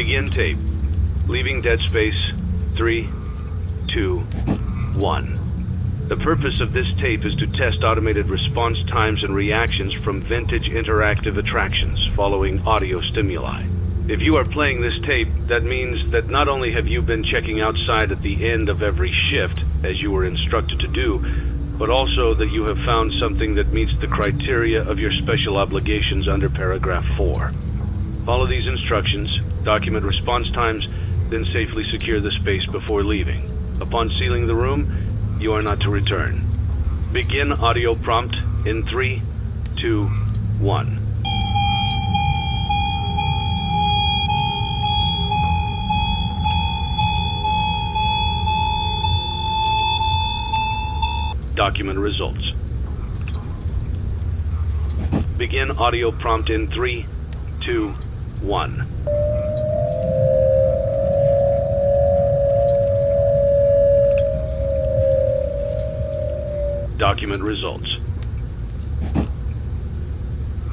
Begin tape. Leaving dead space. 3, 2, 1. The purpose of this tape is to test automated response times and reactions from vintage interactive attractions following audio stimuli. If you are playing this tape, that means that not only have you been checking outside at the end of every shift, as you were instructed to do, but also that you have found something that meets the criteria of your special obligations under paragraph 4. Follow these instructions, document response times, then safely secure the space before leaving. Upon sealing the room, you are not to return. Begin audio prompt in 3, 2, 1. Document results. Begin audio prompt in 3, 2, 1. Document results.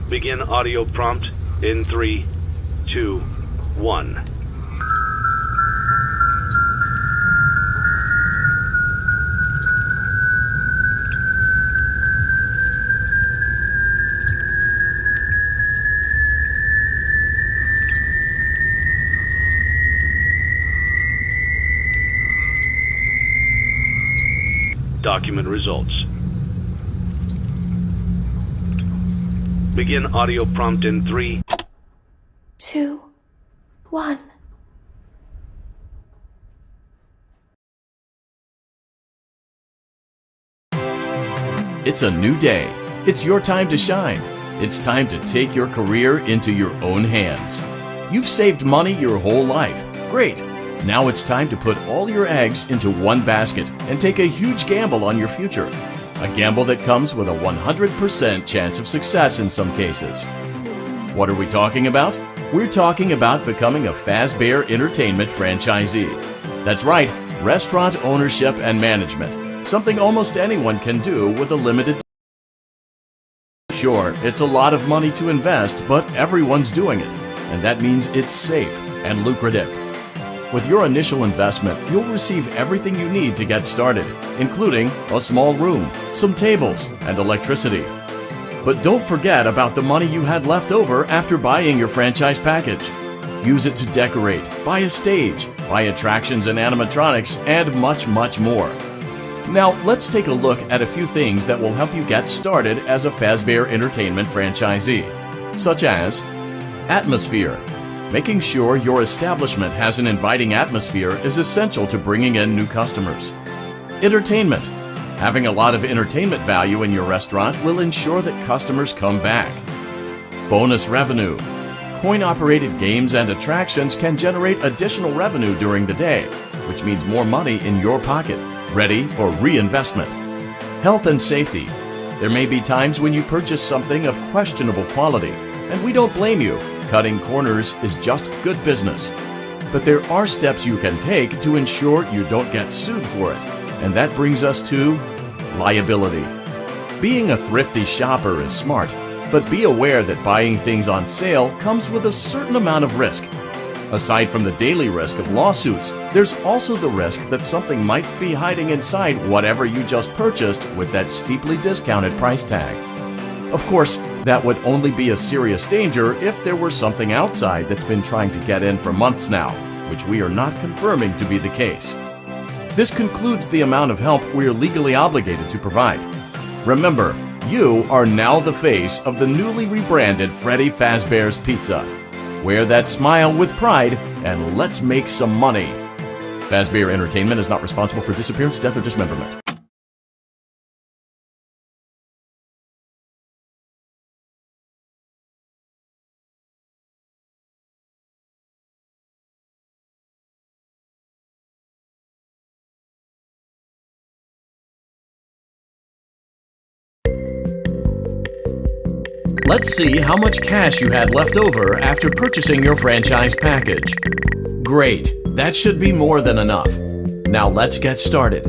Begin audio prompt in 3, 2, 1. Document results. Begin audio prompt in 3, 2, 1. It's a new day. It's your time to shine. It's time to take your career into your own hands. You've saved money your whole life. Great. Now it's time to put all your eggs into one basket and take a huge gamble on your future. A gamble that comes with a 100% chance of success in some cases. What are we talking about? We're talking about becoming a Fazbear Entertainment franchisee. That's right, restaurant ownership and management. Something almost anyone can do with a limited. Sure, it's a lot of money to invest, but everyone's doing it. And that means it's safe and lucrative. With your initial investment, you'll receive everything you need to get started, including a small room, some tables, and electricity. But don't forget about the money you had left over after buying your franchise package. Use it to decorate, buy a stage, buy attractions and animatronics, and much, much more. Now, let's take a look at a few things that will help you get started as a Fazbear Entertainment franchisee, such as atmosphere. Making sure your establishment has an inviting atmosphere is essential to bringing in new customers. Entertainment. Having a lot of entertainment value in your restaurant will ensure that customers come back. Bonus revenue. Coin-operated games and attractions can generate additional revenue during the day, which means more money in your pocket, ready for reinvestment. Health and safety. There may be times when you purchase something of questionable quality, and we don't blame you. Cutting corners is just good business. But there are steps you can take to ensure you don't get sued for it. And that brings us to liability. Being a thrifty shopper is smart, but be aware that buying things on sale comes with a certain amount of risk. Aside from the daily risk of lawsuits, there's also the risk that something might be hiding inside whatever you just purchased with that steeply discounted price tag. Of course, that would only be a serious danger if there were something outside that's been trying to get in for months now, which we are not confirming to be the case. This concludes the amount of help we are legally obligated to provide. Remember, you are now the face of the newly rebranded Freddy Fazbear's Pizza. Wear that smile with pride and let's make some money. Fazbear Entertainment is not responsible for disappearance, death, or dismemberment. Let's see how much cash you had left over after purchasing your franchise package. Great, that should be more than enough. Now let's get started.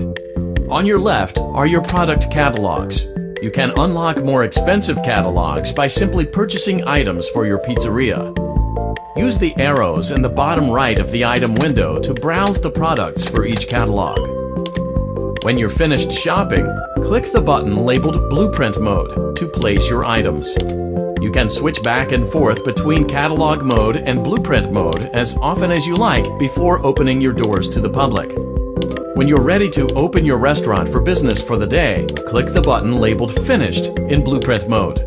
On your left are your product catalogs. You can unlock more expensive catalogs by simply purchasing items for your pizzeria. Use the arrows in the bottom right of the item window to browse the products for each catalog. When you're finished shopping, click the button labeled Blueprint Mode to place your items. You can switch back and forth between Catalog Mode and Blueprint Mode as often as you like before opening your doors to the public. When you're ready to open your restaurant for business for the day, click the button labeled Finished in Blueprint Mode.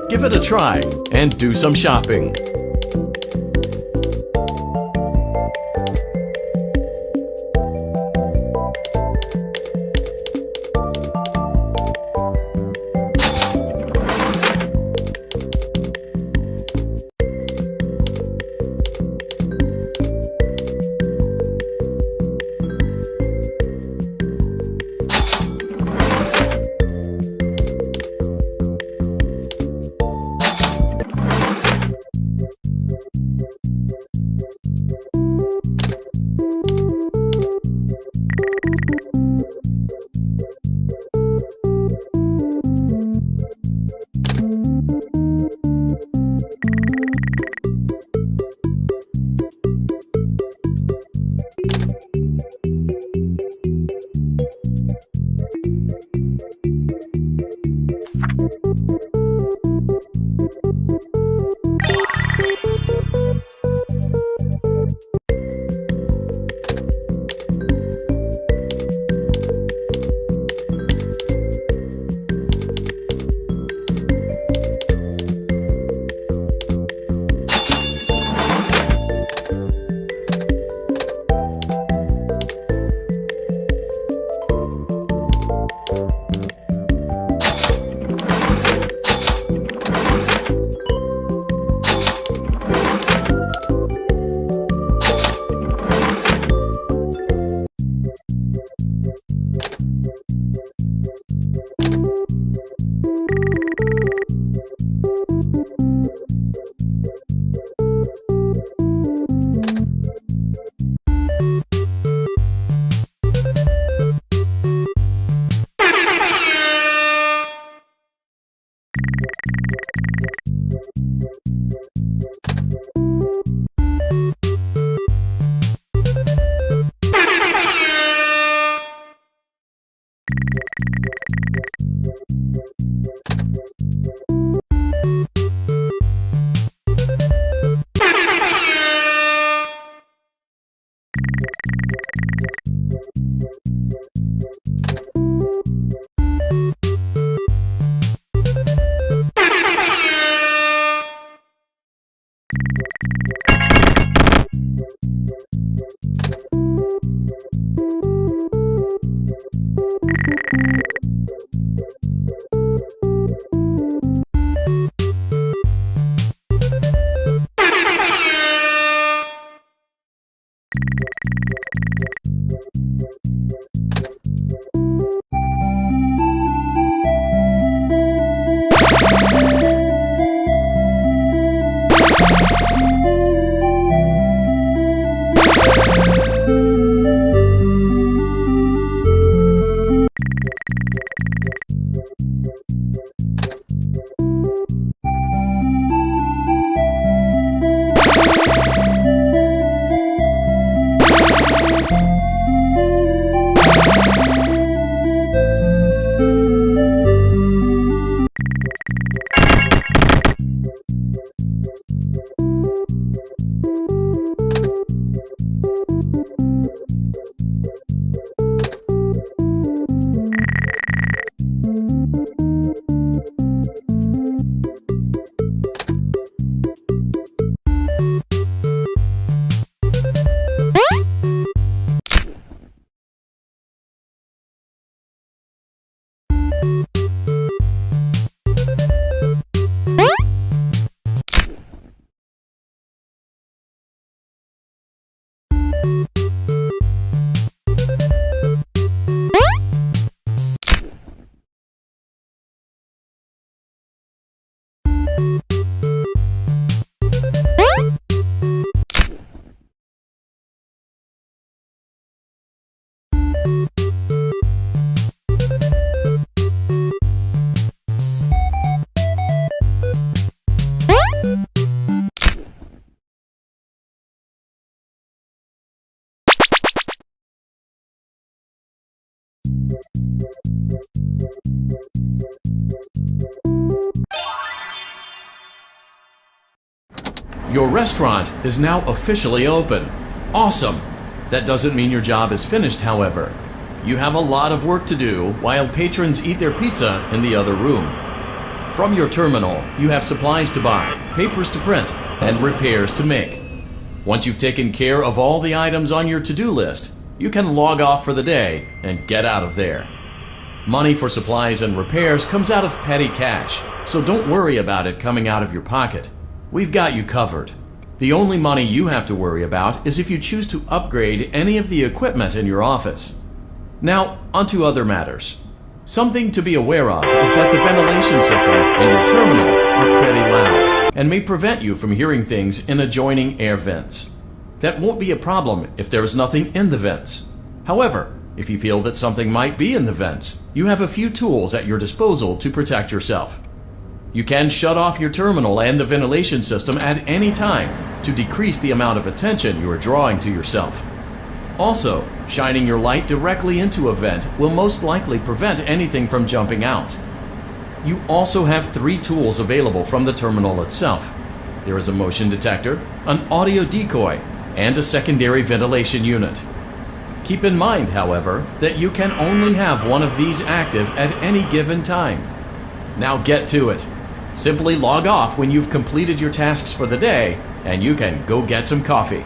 Give it a try and do some shopping. Your restaurant is now officially open. Awesome! That doesn't mean your job is finished, however. You have a lot of work to do while patrons eat their pizza in the other room. From your terminal, you have supplies to buy, papers to print, and repairs to make. Once you've taken care of all the items on your to-do list, you can log off for the day and get out of there. Money for supplies and repairs comes out of petty cash, so don't worry about it coming out of your pocket. We've got you covered. The only money you have to worry about is if you choose to upgrade any of the equipment in your office. Now, onto other matters. Something to be aware of is that the ventilation system in your terminal are pretty loud and may prevent you from hearing things in adjoining air vents. That won't be a problem if there is nothing in the vents. However, if you feel that something might be in the vents, you have a few tools at your disposal to protect yourself. You can shut off your terminal and the ventilation system at any time to decrease the amount of attention you are drawing to yourself. Also, shining your light directly into a vent will most likely prevent anything from jumping out. You also have 3 tools available from the terminal itself. There is a motion detector, an audio decoy, and a secondary ventilation unit. Keep in mind, however, that you can only have one of these active at any given time. Now get to it. Simply log off when you've completed your tasks for the day, and you can go get some coffee.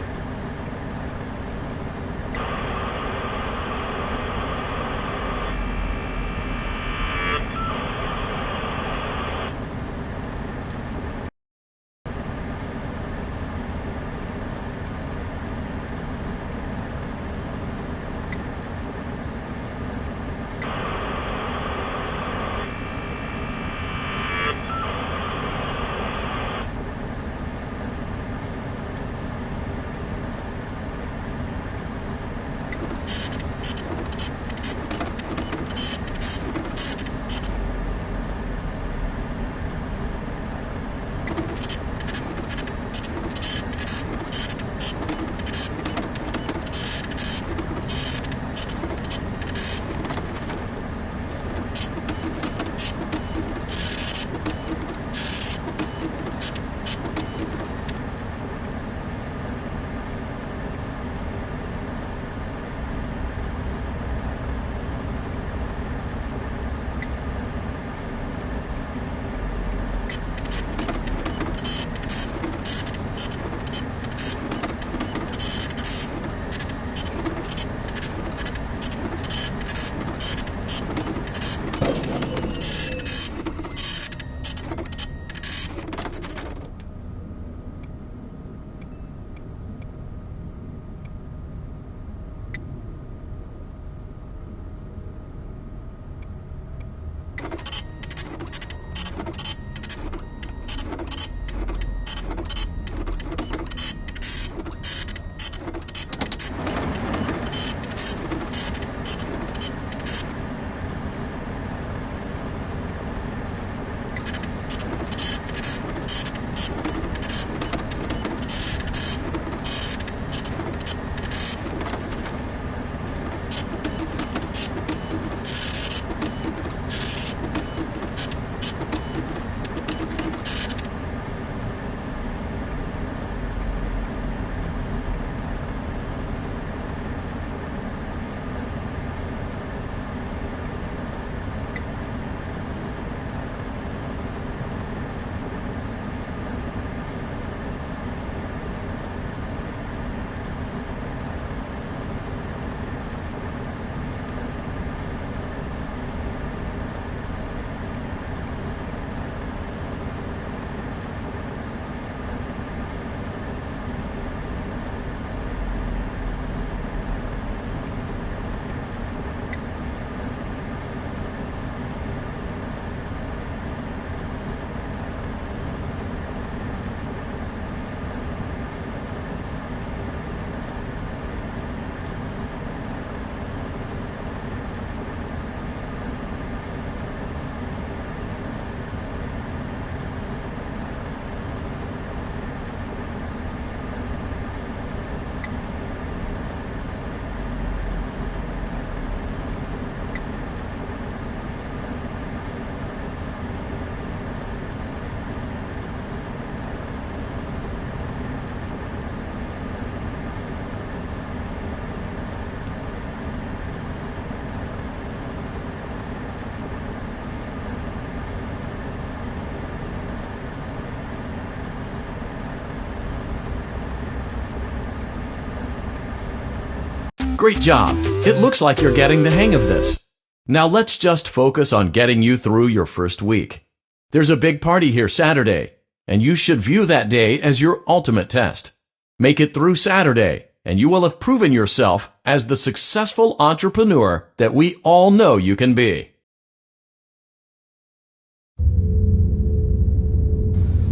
Great job! It looks like you're getting the hang of this. Now let's just focus on getting you through your first week. There's a big party here Saturday, and you should view that day as your ultimate test. Make it through Saturday, and you will have proven yourself as the successful entrepreneur that we all know you can be.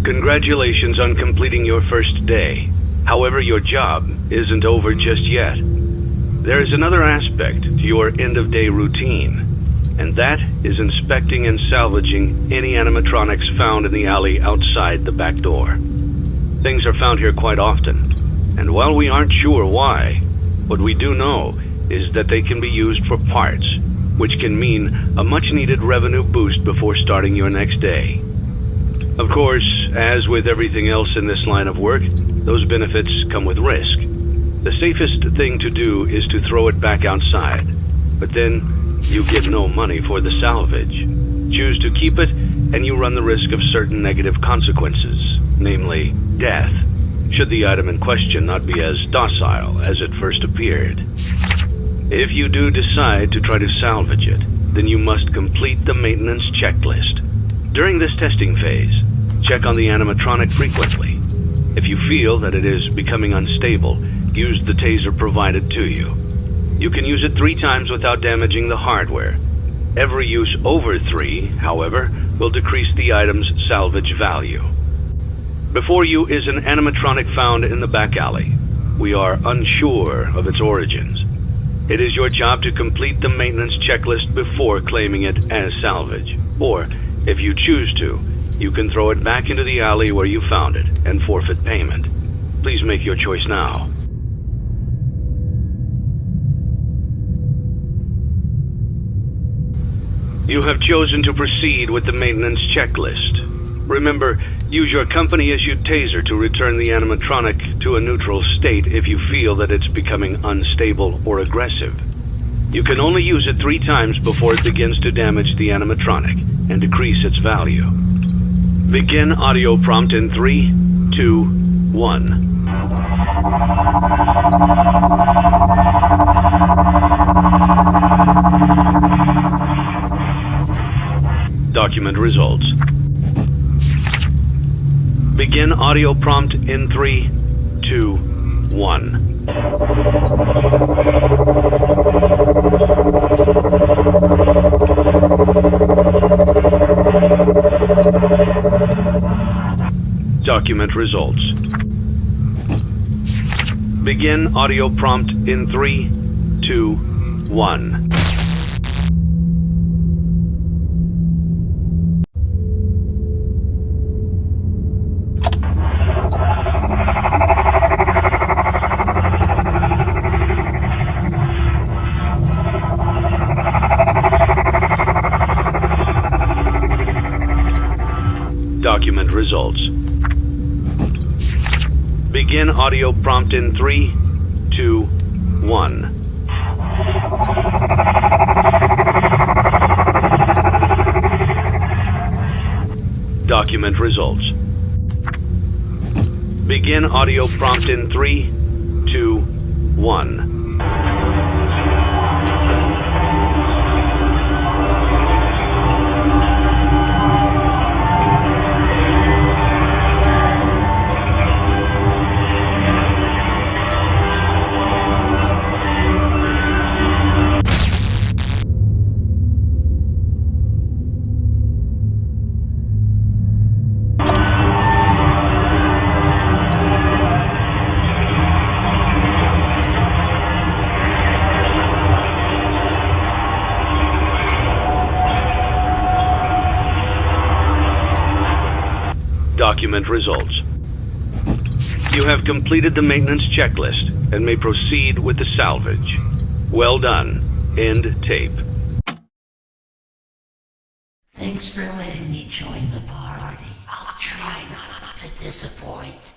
Congratulations on completing your first day. However, your job isn't over just yet. There is another aspect to your end-of-day routine, and that is inspecting and salvaging any animatronics found in the alley outside the back door. Things are found here quite often, and while we aren't sure why, what we do know is that they can be used for parts, which can mean a much-needed revenue boost before starting your next day. Of course, as with everything else in this line of work, those benefits come with risk. The safest thing to do is to throw it back outside, but then you get no money for the salvage. Choose to keep it, and you run the risk of certain negative consequences, namely death, should the item in question not be as docile as it first appeared. If you do decide to try to salvage it, then you must complete the maintenance checklist. During this testing phase, check on the animatronic frequently. If you feel that it is becoming unstable, use the taser provided to you. You can use it 3 times without damaging the hardware. Every use over 3, however, will decrease the item's salvage value. Before you is an animatronic found in the back alley. We are unsure of its origins. It is your job to complete the maintenance checklist before claiming it as salvage. Or, if you choose to, you can throw it back into the alley where you found it and forfeit payment. Please make your choice now. You have chosen to proceed with the maintenance checklist. Remember, use your company-issued taser to return the animatronic to a neutral state if you feel that it's becoming unstable or aggressive. You can only use it 3 times before it begins to damage the animatronic and decrease its value. Begin audio prompt in 3, 2, 1. Document results. Begin audio prompt in 3, 2, 1. Document results. Begin audio prompt in 3, 2, 1. Document results. Begin audio prompt in 3, 2, 1. Document results. Begin audio prompt in 3, 2, 1. Document results. You have completed the maintenance checklist and may proceed with the salvage. Well done. End tape. Thanks for letting me join the party. I'll try not to disappoint.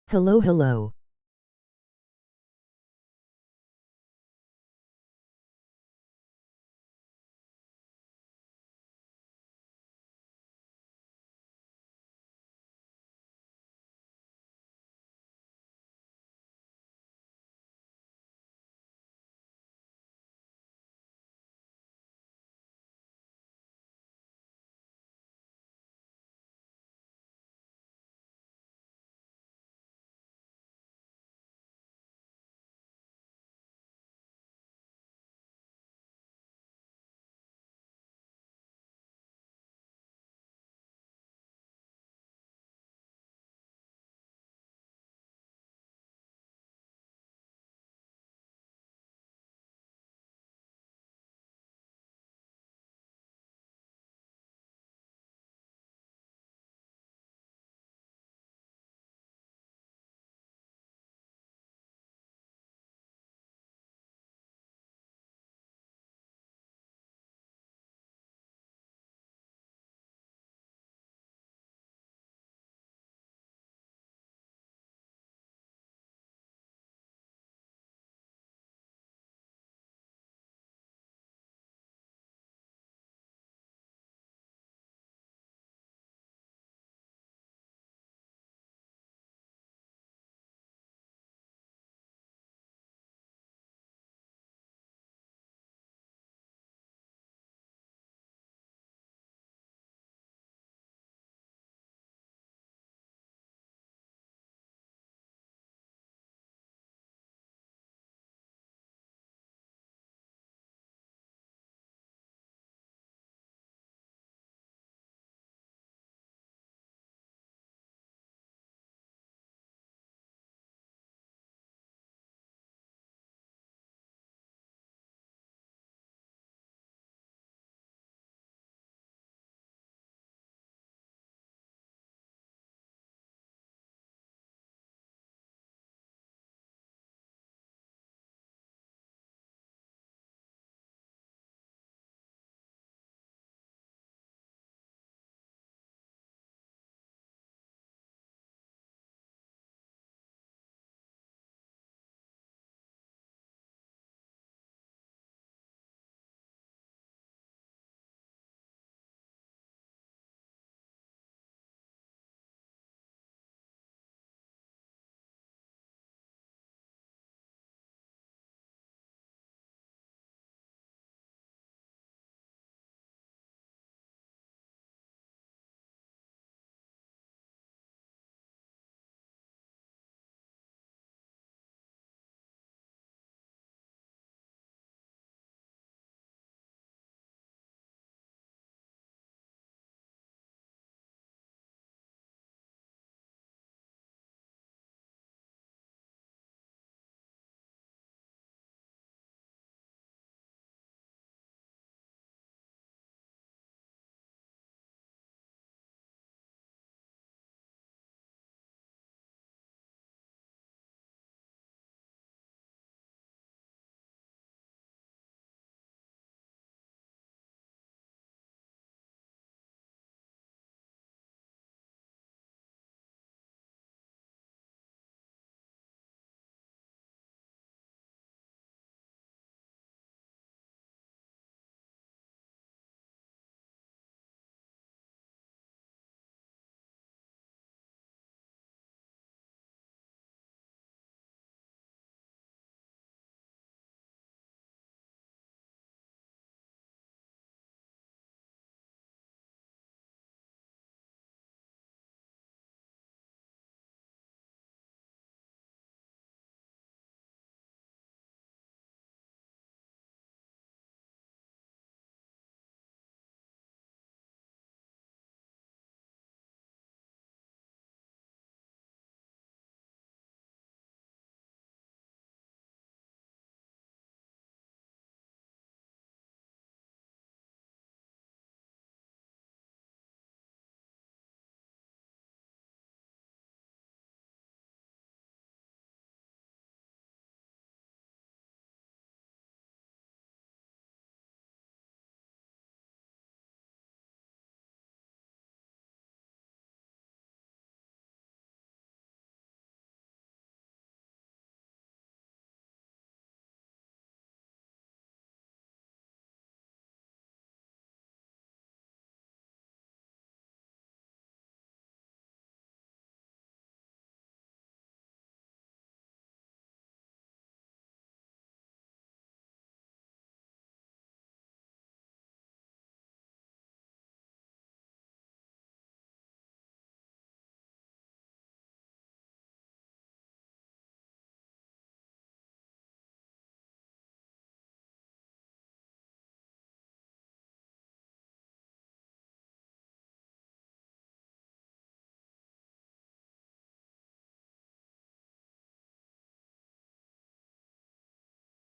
Hello, hello.